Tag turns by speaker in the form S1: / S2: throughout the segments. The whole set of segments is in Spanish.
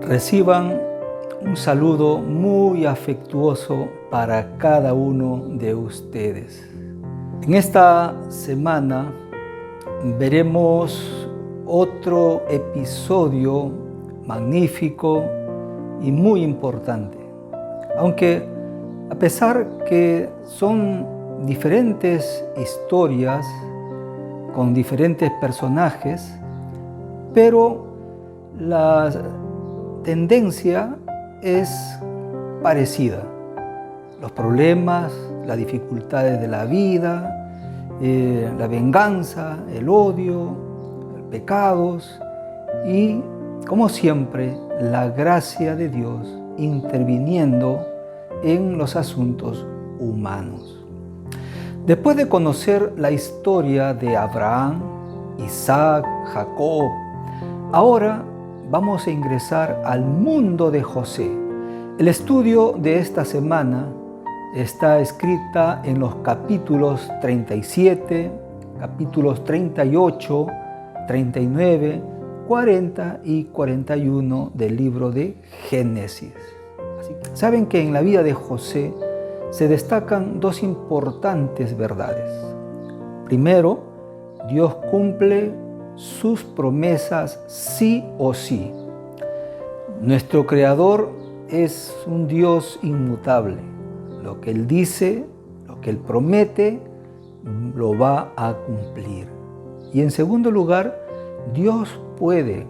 S1: Reciban un saludo muy afectuoso para cada uno de ustedes. En esta semana veremos otro episodio magnífico y muy importante. Aunque a pesar que son diferentes historias con diferentes personajes, pero la tendencia es parecida. Los problemas, las dificultades de la vida, la venganza, el odio, los pecados y, como siempre, la gracia de Dios interviniendo en los asuntos humanos. Después de conocer la historia de Abraham, Isaac, Jacob, ahora vamos a ingresar al mundo de José. El estudio de esta semana está escrita en los capítulos 37, capítulos 38, 39, 40 y 41 del libro de Génesis. Así que saben que en la vida de José se destacan dos importantes verdades. Primero, Dios cumple sus promesas sí o sí. Nuestro Creador es un Dios inmutable. Lo que Él dice, lo que Él promete, lo va a cumplir. Y en segundo lugar, Dios puede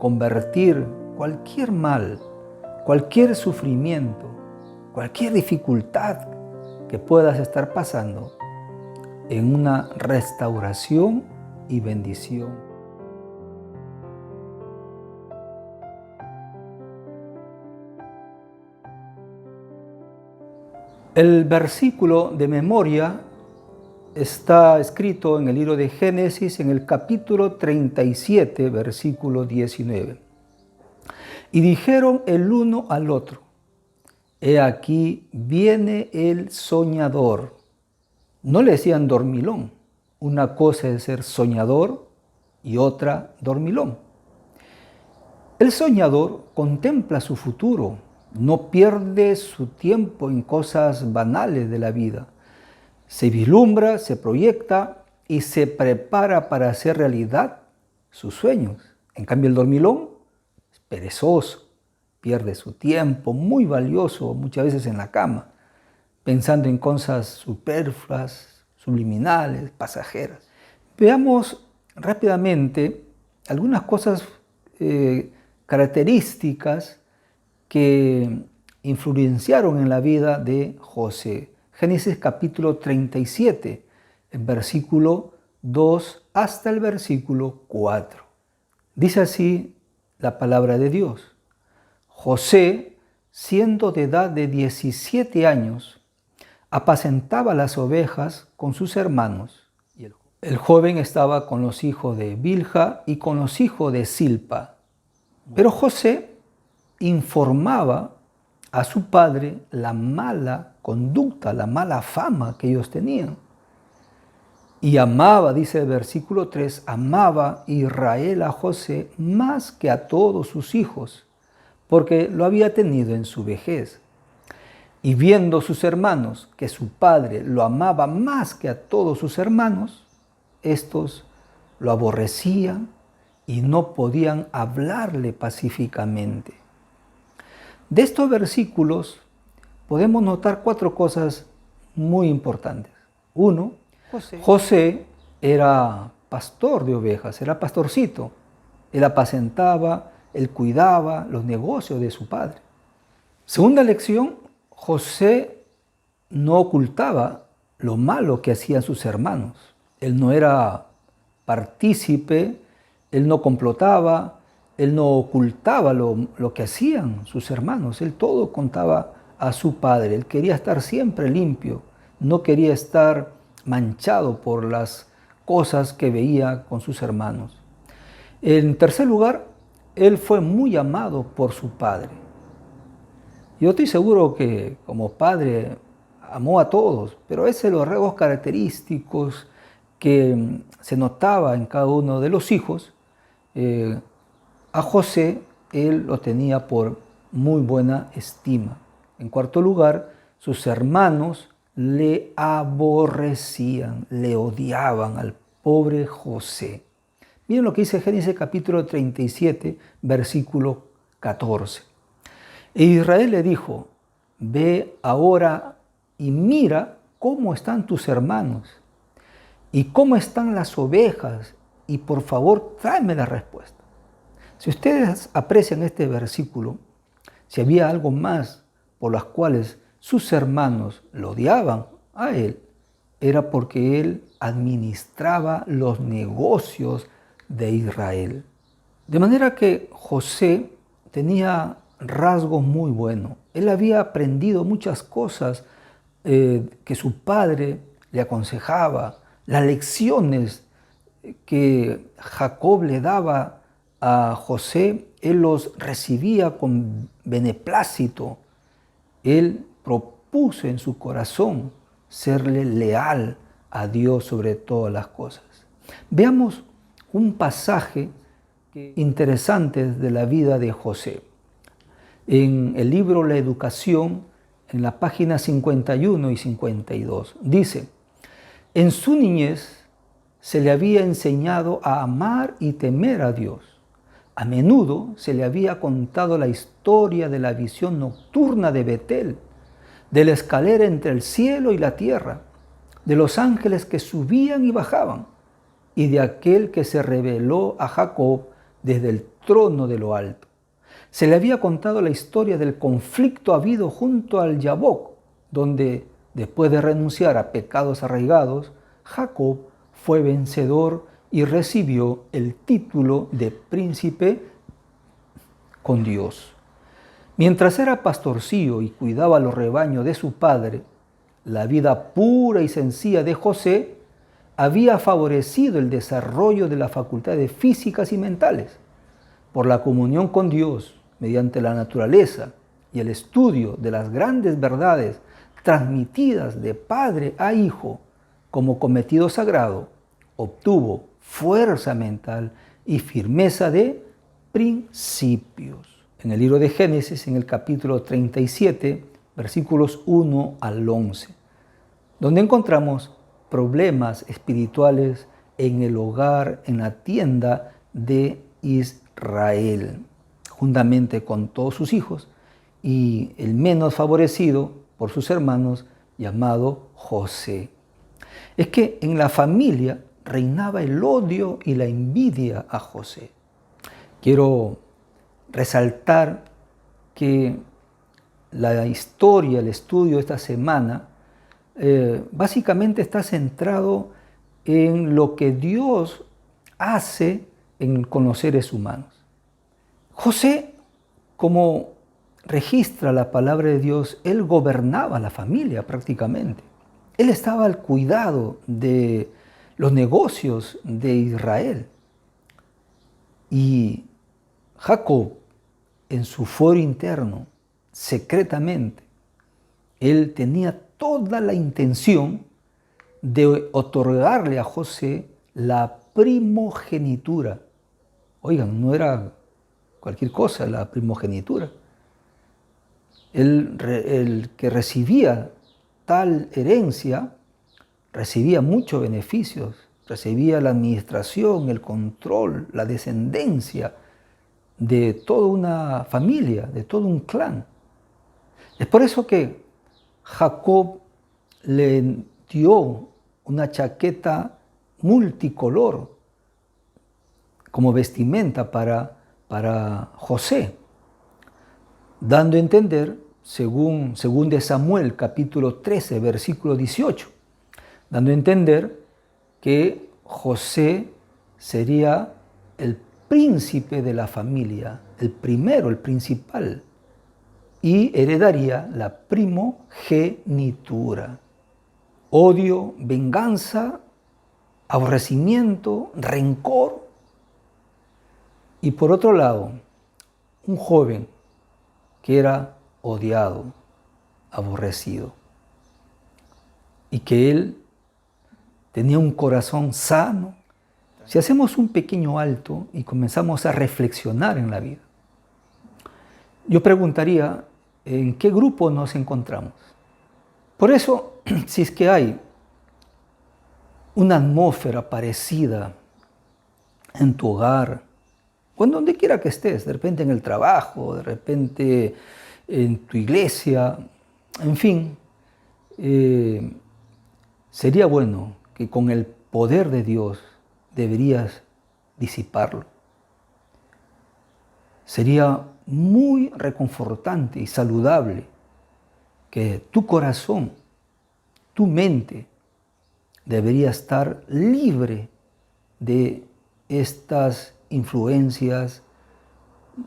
S1: convertir cualquier mal, cualquier sufrimiento, cualquier dificultad que puedas estar pasando en una restauración y bendición. El versículo de memoria está escrito en el libro de Génesis en el capítulo 37, versículo 19. Y dijeron el uno al otro: he aquí viene el soñador. No le decían dormilón. Una cosa es ser soñador y otra dormilón. El soñador contempla su futuro, no pierde su tiempo en cosas banales de la vida. Se vislumbra, se proyecta y se prepara para hacer realidad sus sueños. En cambio, el dormilón es perezoso, pierde su tiempo muy valioso muchas veces en la cama, pensando en cosas superfluas, subliminales, pasajeras. Veamos rápidamente algunas cosas características que influenciaron en la vida de José. Génesis capítulo 37, el versículo 2 hasta el versículo 4. Dice así la palabra de Dios. José, siendo de edad de 17 años, apacentaba las ovejas con sus hermanos. El joven estaba con los hijos de Bilha y con los hijos de Silpa. Pero José informaba a su padre la mala conducta, la mala fama que ellos tenían. Y amaba, dice el versículo 3, amaba Israel a José más que a todos sus hijos, porque lo había tenido en su vejez. Y viendo sus hermanos que su padre lo amaba más que a todos sus hermanos, estos lo aborrecían y no podían hablarle pacíficamente. De estos versículos podemos notar 4 cosas muy importantes. 1, José era pastor de ovejas, era pastorcito. Él apacentaba, él cuidaba los negocios de su padre. Segunda lección, José no ocultaba lo malo que hacían sus hermanos. Él no era partícipe, él no complotaba, él no ocultaba lo que hacían sus hermanos. Él todo contaba a su padre. Él quería estar siempre limpio, no quería estar manchado por las cosas que veía con sus hermanos. En tercer lugar, él fue muy amado por su padre. Yo estoy seguro que como padre amó a todos, pero ese es los rasgos característicos que se notaba en cada uno de los hijos. A José él lo tenía por muy buena estima. En cuarto lugar, sus hermanos le aborrecían, le odiaban al pobre José. Miren lo que dice Génesis capítulo 37, versículo 14. E Israel le dijo, ve ahora y mira cómo están tus hermanos y cómo están las ovejas, y por favor tráeme la respuesta. Si ustedes aprecian este versículo, si había algo más por las cuales sus hermanos lo odiaban a él, era porque él administraba los negocios de Israel. De manera que José tenía rasgos muy buenos. Él había aprendido muchas cosas que su padre le aconsejaba, las lecciones que Jacob le daba a José, él los recibía con beneplácito. Él propuso en su corazón serle leal a Dios sobre todas las cosas. Veamos un pasaje interesante de la vida de José. En el libro La Educación, en la página 51 y 52, dice, en su niñez se le había enseñado a amar y temer a Dios. A menudo se le había contado la historia de la visión nocturna de Betel, de la escalera entre el cielo y la tierra, de los ángeles que subían y bajaban, y de aquel que se reveló a Jacob desde el trono de lo alto. Se le había contado la historia del conflicto habido junto al Yabok, donde, después de renunciar a pecados arraigados, Jacob fue vencedor y recibió el título de príncipe con Dios. Mientras era pastorcillo y cuidaba los rebaños de su padre, la vida pura y sencilla de José había favorecido el desarrollo de las facultades físicas y mentales. Por la comunión con Dios, mediante la naturaleza y el estudio de las grandes verdades transmitidas de padre a hijo como cometido sagrado, obtuvo fuerza mental y firmeza de principios. En el libro de Génesis, en el capítulo 37, versículos 1 al 11, donde encontramos problemas espirituales en el hogar, en la tienda de Israel, juntamente con todos sus hijos, y el menos favorecido por sus hermanos, llamado José. Es que en la familia reinaba el odio y la envidia a José. Quiero resaltar que la historia, el estudio de esta semana, básicamente está centrado en lo que Dios hace con los seres humanos. José, como registra la palabra de Dios, él gobernaba la familia prácticamente. Él estaba al cuidado de los negocios de Israel. Y Jacob, en su fuero interno, secretamente, él tenía toda la intención de otorgarle a José la primogenitura. Oigan, no era cualquier cosa la primogenitura. El que recibía tal herencia recibía muchos beneficios, recibía la administración, el control, la descendencia de toda una familia, de todo un clan. Es por eso que Jacob le dio una chaqueta multicolor como vestimenta para José, dando a entender, según de Samuel capítulo 13, versículo 18, dando a entender que José sería el príncipe de la familia, el primero, el principal, y heredaría la primogenitura. Odio, venganza, aborrecimiento, rencor. Y por otro lado, un joven que era odiado, aborrecido, y que él tenía un corazón sano. Si hacemos un pequeño alto y comenzamos a reflexionar en la vida, Yo preguntaría, ¿en qué grupo nos encontramos? Por eso, si es que hay una atmósfera parecida en tu hogar, o en donde quiera que estés, de repente en el trabajo, de repente en tu iglesia, en fin, sería bueno que con el poder de Dios deberías disiparlo. Sería muy reconfortante y saludable que tu corazón, tu mente, debería estar libre de estas influencias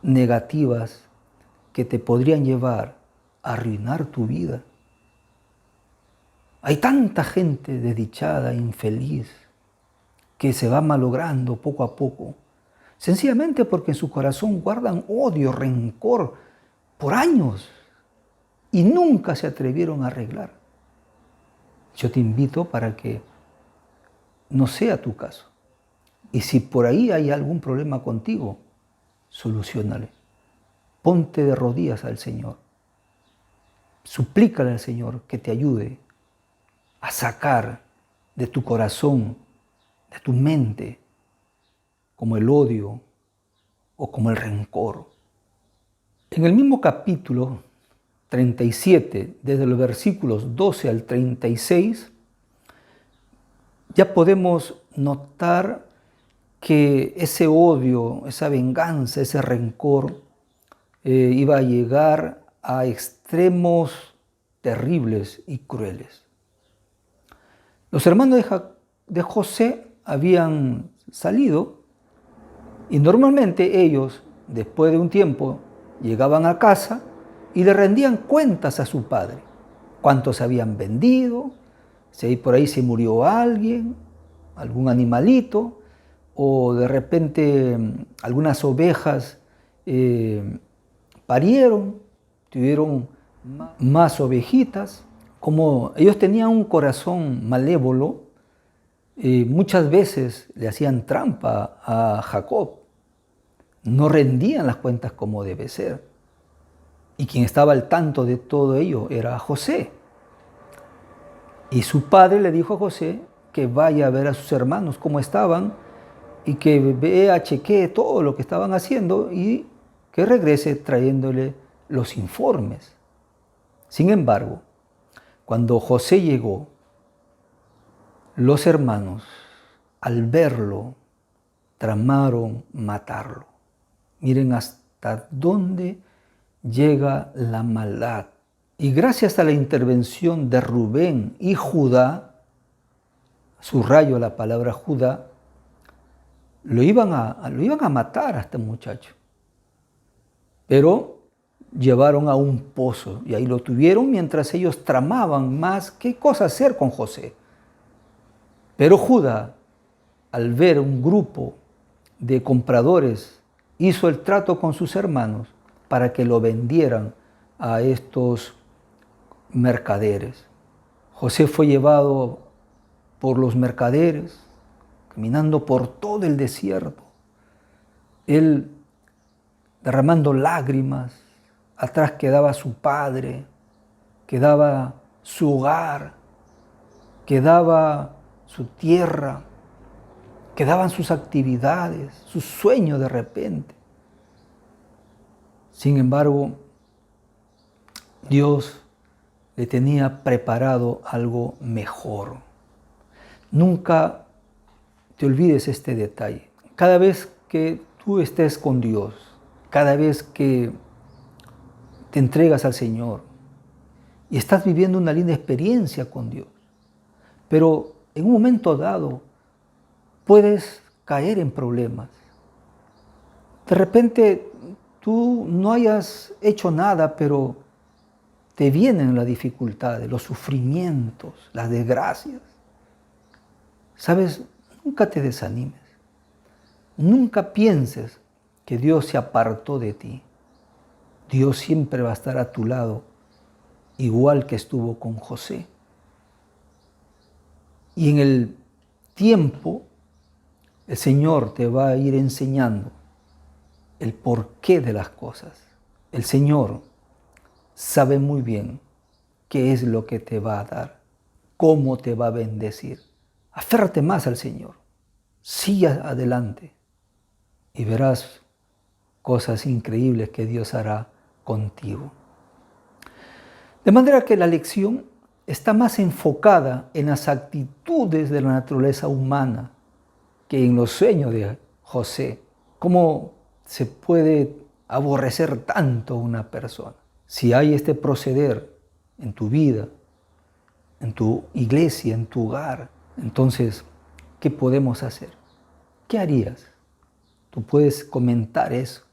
S1: negativas que te podrían llevar a arruinar tu vida. Hay tanta gente desdichada, infeliz, que se va malogrando poco a poco, sencillamente porque en su corazón guardan odio, rencor por años y nunca se atrevieron a arreglar. Yo te invito para que no sea tu caso. Y si por ahí hay algún problema contigo, soluciónale. Ponte de rodillas al Señor. Suplícale al Señor que te ayude a sacar de tu corazón, de tu mente, como el odio o como el rencor. En el mismo capítulo 37, desde los versículos 12 al 36, ya podemos notar que ese odio, esa venganza, ese rencor iba a llegar a extremos terribles y crueles. Los hermanos de José habían salido y normalmente ellos, después de un tiempo, llegaban a casa y le rendían cuentas a su padre. Cuántos habían vendido, si por ahí se murió alguien, algún animalito, o de repente algunas ovejas parieron, tuvieron más ovejitas. Como ellos tenían un corazón malévolo, muchas veces le hacían trampa a Jacob. No rendían las cuentas como debe ser. Y quien estaba al tanto de todo ello era José. Y su padre le dijo a José que vaya a ver a sus hermanos cómo estaban y que vea, chequee todo lo que estaban haciendo y que regrese trayéndole los informes. Sin embargo, cuando José llegó, los hermanos, al verlo, tramaron matarlo. Miren hasta dónde llega la maldad. Y gracias a la intervención de Rubén y Judá, subrayo la palabra Judá, lo iban a matar a este muchacho. Pero llevaron a un pozo y ahí lo tuvieron mientras ellos tramaban más qué cosa hacer con José. Pero Judá, al ver un grupo de compradores, hizo el trato con sus hermanos para que lo vendieran a estos mercaderes. José fue llevado por los mercaderes, caminando por todo el desierto. Él derramando lágrimas, atrás quedaba su padre, quedaba su hogar, quedaba su tierra, quedaban sus actividades, sus sueños de repente. Sin embargo, Dios le tenía preparado algo mejor. Nunca te olvides este detalle. Cada vez que tú estés con Dios, cada vez que te entregas al Señor y estás viviendo una linda experiencia con Dios, pero en un momento dado puedes caer en problemas. De repente tú no hayas hecho nada, pero te vienen las dificultades, los sufrimientos, las desgracias. ¿Sabes? Nunca te desanimes. Nunca pienses que Dios se apartó de ti. Dios siempre va a estar a tu lado, igual que estuvo con José. Y en el tiempo, el Señor te va a ir enseñando el porqué de las cosas. El Señor sabe muy bien qué es lo que te va a dar, cómo te va a bendecir. Aférrate más al Señor. Sigue adelante y verás cosas increíbles que Dios hará contigo. De manera que la lección está más enfocada en las actitudes de la naturaleza humana que en los sueños de José. ¿Cómo se puede aborrecer tanto a una persona? Si hay este proceder en tu vida, en tu iglesia, en tu hogar, entonces, ¿qué podemos hacer? ¿Qué harías? Tú puedes comentar eso.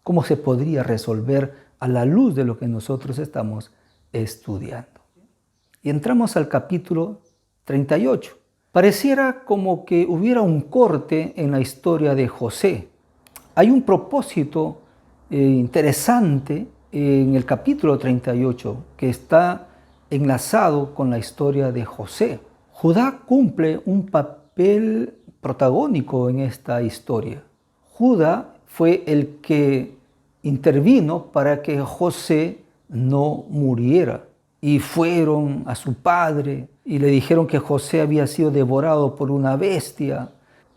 S1: ¿Cómo se podría resolver a la luz de lo que nosotros estamos estudiando? Y entramos al capítulo 38. Pareciera como que hubiera un corte en la historia de José. Hay un propósito interesante en el capítulo 38 que está enlazado con la historia de José. Judá cumple un papel protagónico en esta historia. Judá fue el que intervino para que José no muriera. Y fueron a su padre y le dijeron que José había sido devorado por una bestia.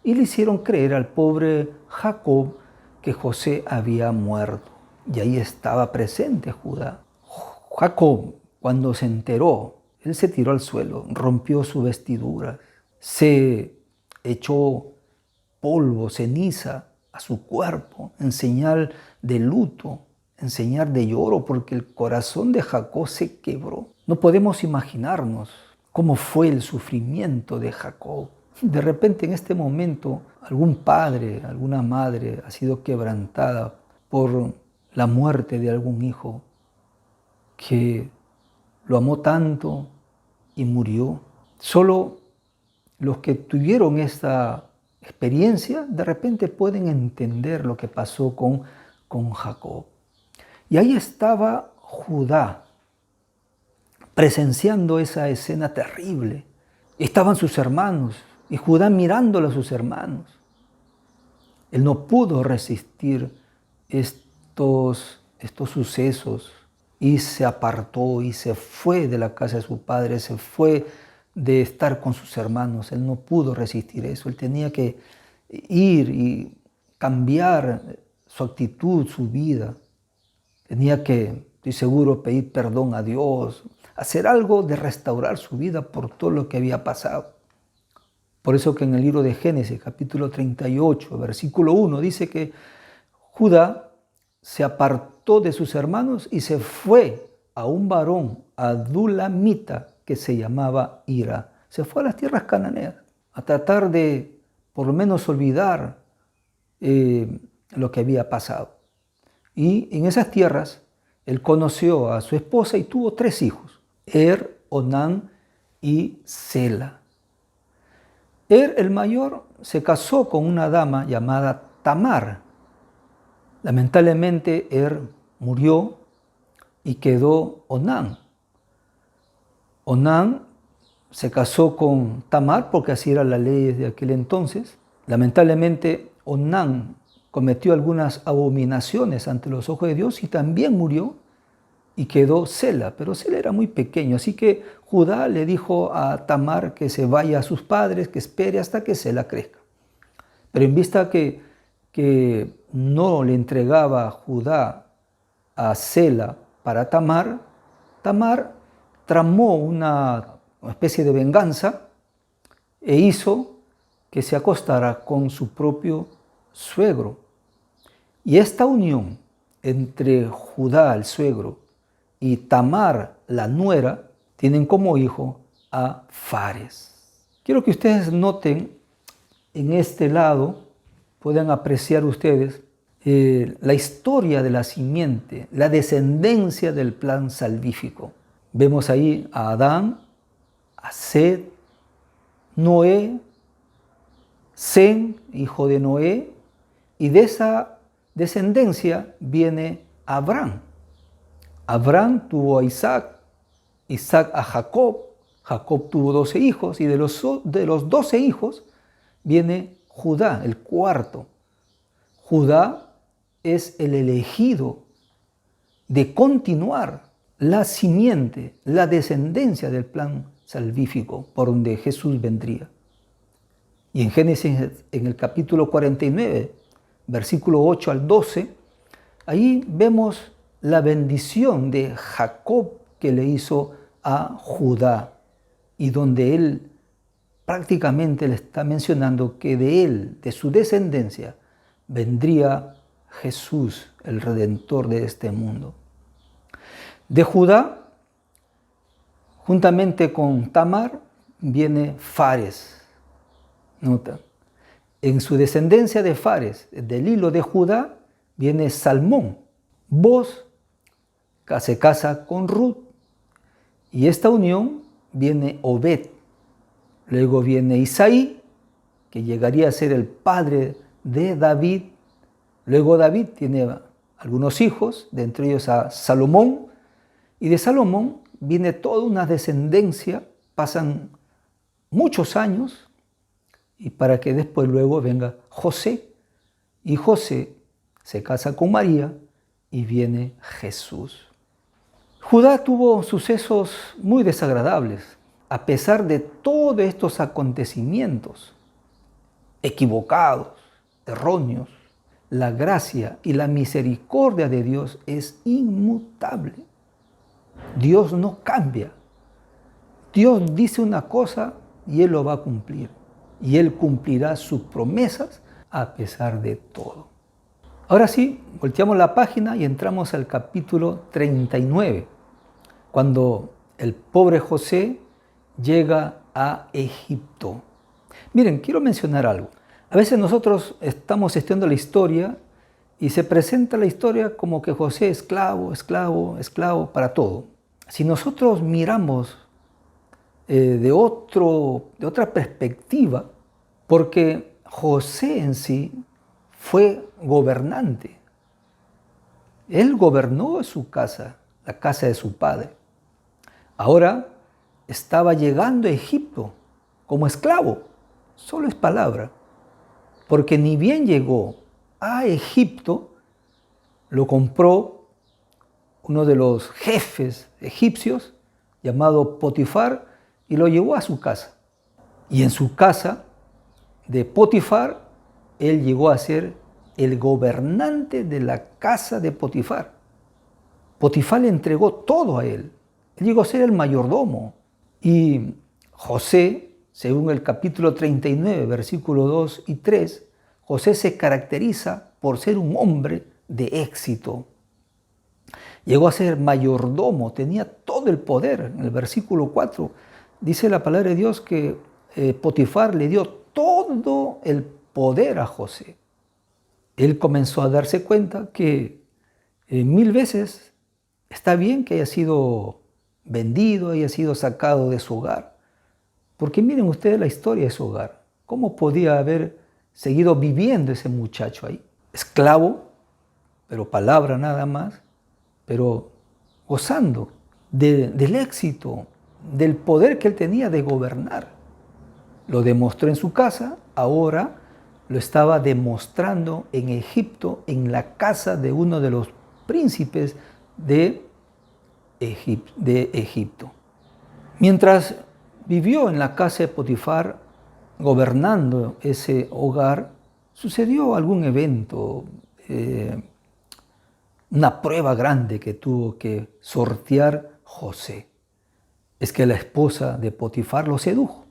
S1: Y le hicieron creer al pobre Jacob que José había muerto. Y ahí estaba presente Judá. Jacob, cuando se enteró, él se tiró al suelo, rompió su vestidura, se echó polvo, ceniza a su cuerpo en señal de luto, en señal de lloro, porque el corazón de Jacob se quebró. No podemos imaginarnos cómo fue el sufrimiento de Jacob. De repente en este momento algún padre, alguna madre ha sido quebrantada por la muerte de algún hijo que lo amó tanto y murió. Solo los que tuvieron esta experiencia de repente pueden entender lo que pasó con Jacob. Y ahí estaba Judá presenciando esa escena terrible. Estaban sus hermanos y Judá mirándolo a sus hermanos. Él no pudo resistir estos sucesos y se apartó y se fue de la casa de su padre, se fue de estar con sus hermanos. Él no pudo resistir eso. Él tenía que ir y cambiar su actitud, su vida. Tenía que, estoy seguro, pedir perdón a Dios, hacer algo de restaurar su vida por todo lo que había pasado. Por eso que en el libro de Génesis, capítulo 38, versículo 1, dice que Judá se apartó de sus hermanos y se fue a un varón adulamita que se llamaba Hira. Se fue a las tierras cananeas a tratar de por lo menos olvidar lo que había pasado. Y en esas tierras él conoció a su esposa y tuvo 3 hijos, Onán y Sela. El mayor, se casó con una dama llamada Tamar. Lamentablemente, murió y quedó Onán. Onán se casó con Tamar porque así era la ley de aquel entonces. Lamentablemente, Onán cometió algunas abominaciones ante los ojos de Dios y también murió y quedó Sela, pero Sela era muy pequeño, así que Judá le dijo a Tamar que se vaya a sus padres, que espere hasta que Sela crezca. Pero en vista que no le entregaba Judá a Sela para Tamar, Tamar tramó una especie de venganza e hizo que se acostara con su propio suegro. Y esta unión entre Judá, el suegro, y Tamar, la nuera, tienen como hijo a Fares. Quiero que ustedes noten en este lado, puedan apreciar ustedes la historia de la simiente, la descendencia del plan salvífico. Vemos ahí a Adán, a Set, Noé, Sem, hijo de Noé, y de esa descendencia viene Abraham. Abraham tuvo a Isaac, Isaac a Jacob, Jacob tuvo 12 hijos y de los 12 hijos viene Judá, el cuarto. Judá es el elegido de continuar la simiente, la descendencia del plan salvífico por donde Jesús vendría. Y en Génesis, en el capítulo 49, versículo 8 al 12, ahí vemos la bendición de Jacob que le hizo a Judá, y donde él prácticamente le está mencionando que de él, de su descendencia, vendría Jesús, el Redentor de este mundo. De Judá, juntamente con Tamar, viene Fares. Nota, en su descendencia de Fares, del hilo de Judá, viene Salmón. Boz se casa con Ruth, y esta unión viene Obed. Luego viene Isaí, que llegaría a ser el padre de David. Luego David tiene algunos hijos, de entre ellos a Salomón, y de Salomón viene toda una descendencia, pasan muchos años, y para que después luego venga José, y José se casa con María, y viene Jesús. Judá tuvo sucesos muy desagradables, a pesar de todos estos acontecimientos equivocados, erróneos. La gracia y la misericordia de Dios es inmutable. Dios no cambia. Dios dice una cosa y Él lo va a cumplir. Y Él cumplirá sus promesas a pesar de todo. Ahora sí, volteamos la página y entramos al capítulo 39, cuando el pobre José llega a Egipto. Miren, quiero mencionar algo. A veces nosotros estamos estudiando la historia y se presenta la historia como que José es esclavo, esclavo, esclavo para todo. Si nosotros miramos de otra perspectiva, porque José en sí fue gobernante. Él gobernó su casa, la casa de su padre. Ahora estaba llegando a Egipto como esclavo. Solo es palabra. Porque ni bien llegó a Egipto, lo compró uno de los jefes egipcios, llamado Potifar, y lo llevó a su casa. Y en su casa de Potifar, él llegó a ser el gobernante de la casa de Potifar. Potifar le entregó todo a él. Él llegó a ser el mayordomo. Y José, según el capítulo 39, versículos 2 y 3, José se caracteriza por ser un hombre de éxito. Llegó a ser mayordomo, tenía todo el poder. En el versículo 4 dice la palabra de Dios que Potifar le dio todo el poder a José. Él comenzó a darse cuenta que 1000 veces está bien que haya sido vendido, haya sido sacado de su hogar. Porque miren ustedes la historia de su hogar. ¿Cómo podía haber seguido viviendo ese muchacho ahí? Esclavo, pero palabra nada más, pero gozando del éxito, del poder que él tenía de gobernar. Lo demostró en su casa, ahora lo estaba demostrando en Egipto, en la casa de uno de los príncipes de Egipto. Mientras vivió en la casa de Potifar, gobernando ese hogar, sucedió algún evento, una prueba grande que tuvo que sortear José. Es que la esposa de Potifar lo sedujo.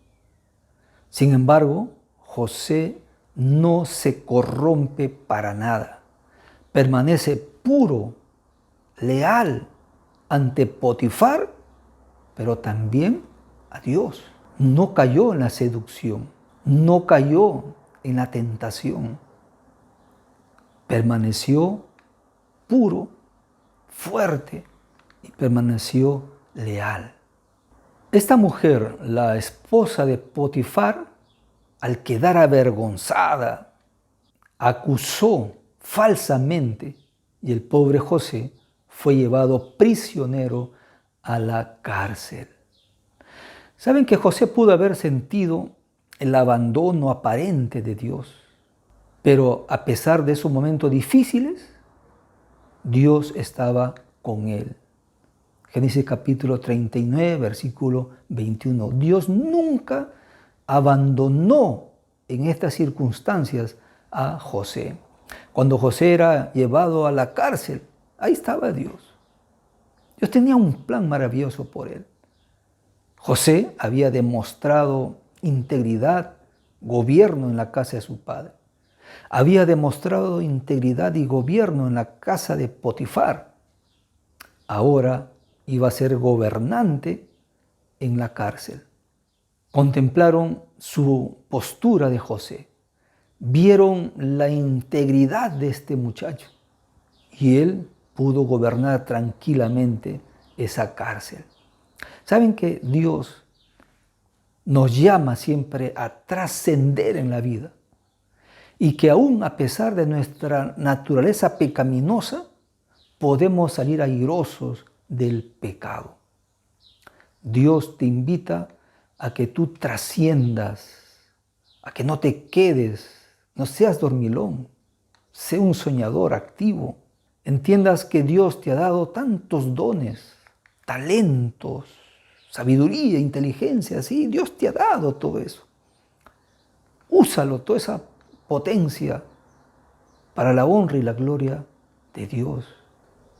S1: Sin embargo, José no se corrompe para nada. Permanece puro, leal ante Potifar, pero también a Dios. No cayó en la seducción, no cayó en la tentación. Permaneció puro, fuerte y permaneció leal. Esta mujer, la esposa de Potifar, al quedar avergonzada, acusó falsamente y el pobre José fue llevado prisionero a la cárcel. ¿Saben que José pudo haber sentido el abandono aparente de Dios? Pero a pesar de esos momentos difíciles, Dios estaba con él. Génesis capítulo 39, versículo 21. Dios nunca abandonó en estas circunstancias a José. Cuando José era llevado a la cárcel, ahí estaba Dios. Dios tenía un plan maravilloso por él. José había demostrado integridad, gobierno en la casa de su padre. Había demostrado integridad y gobierno en la casa de Potifar. Ahora iba a ser gobernante en la cárcel. Contemplaron su postura de José. Vieron la integridad de este muchacho y él pudo gobernar tranquilamente esa cárcel. ¿Saben que Dios nos llama siempre a trascender en la vida? Y que aún a pesar de nuestra naturaleza pecaminosa, podemos salir airosos del pecado. Dios te invita a que tú trasciendas, a que no te quedes, no seas dormilón, sé un soñador activo. Entiendas que Dios te ha dado tantos dones, talentos, sabiduría, inteligencia, sí, Dios te ha dado todo eso. Úsalo, toda esa potencia para la honra y la gloria de Dios.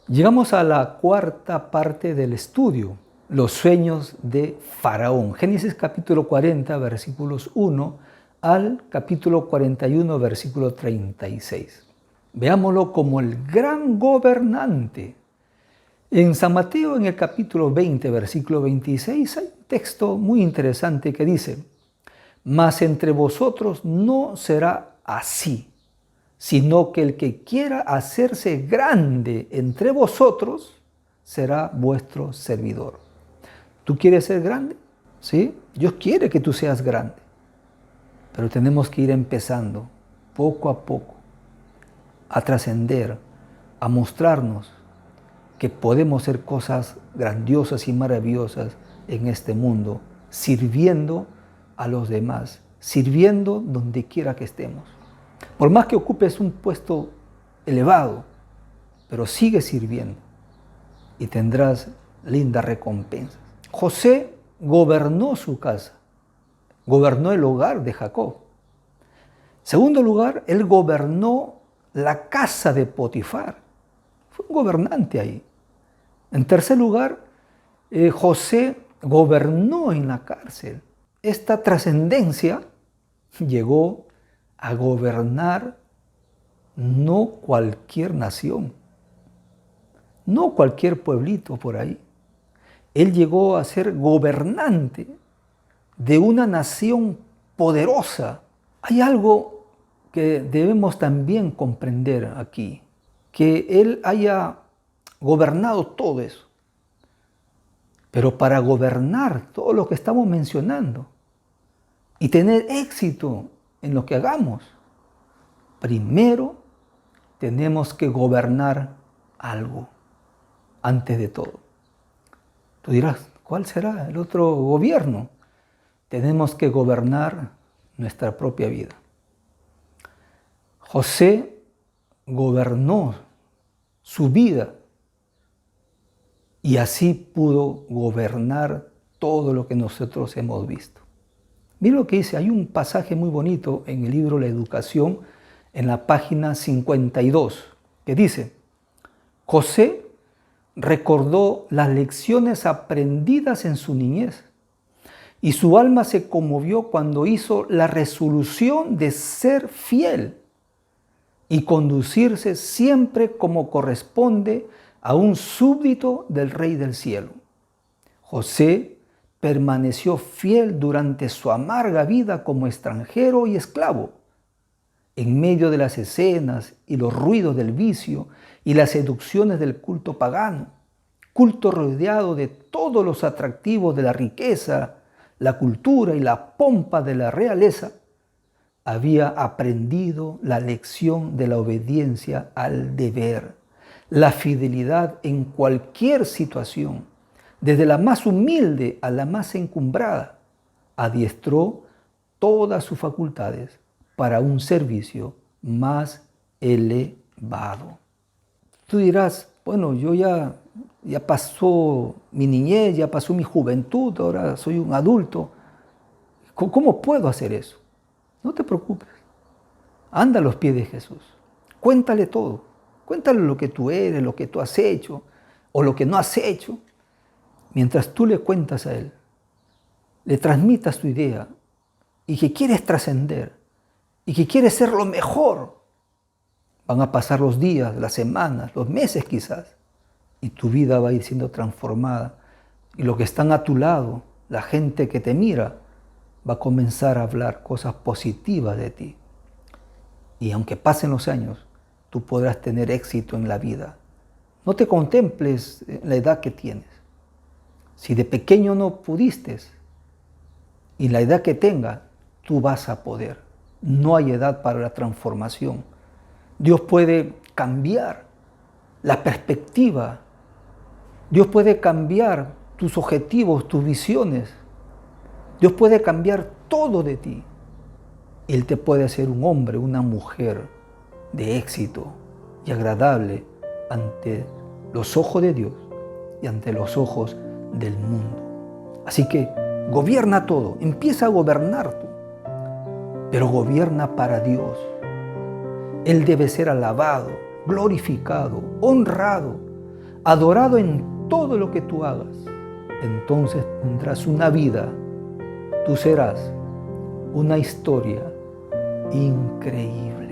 S1: Llegamos a la cuarta parte del estudio, los sueños de Faraón. Génesis capítulo 40, versículos 1 al capítulo 41, versículo 36. Veámoslo como el gran gobernante. En San Mateo, en el capítulo 20, versículo 26, hay un texto muy interesante que dice: mas entre vosotros no será así, sino que el que quiera hacerse grande entre vosotros será vuestro servidor. ¿Tú quieres ser grande? ¿Sí? Dios quiere que tú seas grande, pero tenemos que ir empezando poco a poco a trascender, a mostrarnos que podemos hacer cosas grandiosas y maravillosas en este mundo, sirviendo a los demás, sirviendo donde quiera que estemos. Por más que ocupes un puesto elevado, pero sigue sirviendo y tendrás lindas recompensas. José gobernó su casa, gobernó el hogar de Jacob. Segundo lugar, él gobernó la casa de Potifar. Fue un gobernante ahí. En tercer lugar, José gobernó en la cárcel. Esta trascendencia llegó a gobernar no cualquier nación, no cualquier pueblito por ahí. Él llegó a ser gobernante de una nación poderosa. Hay algo que debemos también comprender aquí, que él haya gobernado todo eso. Pero para gobernar todo lo que estamos mencionando y tener éxito en lo que hagamos, primero tenemos que gobernar algo antes de todo. Tú dirás, ¿cuál será el otro gobierno? Tenemos que gobernar nuestra propia vida. José gobernó su vida y así pudo gobernar todo lo que nosotros hemos visto. Mira lo que dice, hay un pasaje muy bonito en el libro La Educación, en la página 52, que dice: José recordó las lecciones aprendidas en su niñez y su alma se conmovió cuando hizo la resolución de ser fiel y conducirse siempre como corresponde a un súbdito del Rey del Cielo. José permaneció fiel durante su amarga vida como extranjero y esclavo, en medio de las escenas y los ruidos del vicio y las seducciones del culto pagano, culto rodeado de todos los atractivos de la riqueza, la cultura y la pompa de la realeza. Había aprendido la lección de la obediencia al deber, la fidelidad en cualquier situación, desde la más humilde a la más encumbrada. Adiestró todas sus facultades para un servicio más elevado. Tú dirás, bueno, yo ya ya pasó mi niñez, ya pasó mi juventud, ahora soy un adulto. ¿Cómo puedo hacer eso? No te preocupes. Anda a los pies de Jesús. Cuéntale todo. Cuéntale lo que tú eres, lo que tú has hecho o lo que no has hecho. Mientras tú le cuentas a Él, le transmitas tu idea y que quieres trascender y que quieres ser lo mejor, van a pasar los días, las semanas, los meses quizás, y tu vida va a ir siendo transformada. Y los que están a tu lado, la gente que te mira, va a comenzar a hablar cosas positivas de ti. Y aunque pasen los años, tú podrás tener éxito en la vida. No te contemples en la edad que tienes. Si de pequeño no pudiste, y la edad que tengas, tú vas a poder. No hay edad para la transformación. Dios puede cambiar la perspectiva. Dios puede cambiar tus objetivos, tus visiones. Dios puede cambiar todo de ti. Él te puede hacer un hombre, una mujer de éxito y agradable ante los ojos de Dios y ante los ojos del mundo. Así que gobierna todo, empieza a gobernar tú, pero gobierna para Dios. Él debe ser alabado, glorificado, honrado, adorado en todo lo que tú hagas. Entonces tendrás una vida, tú serás una historia increíble.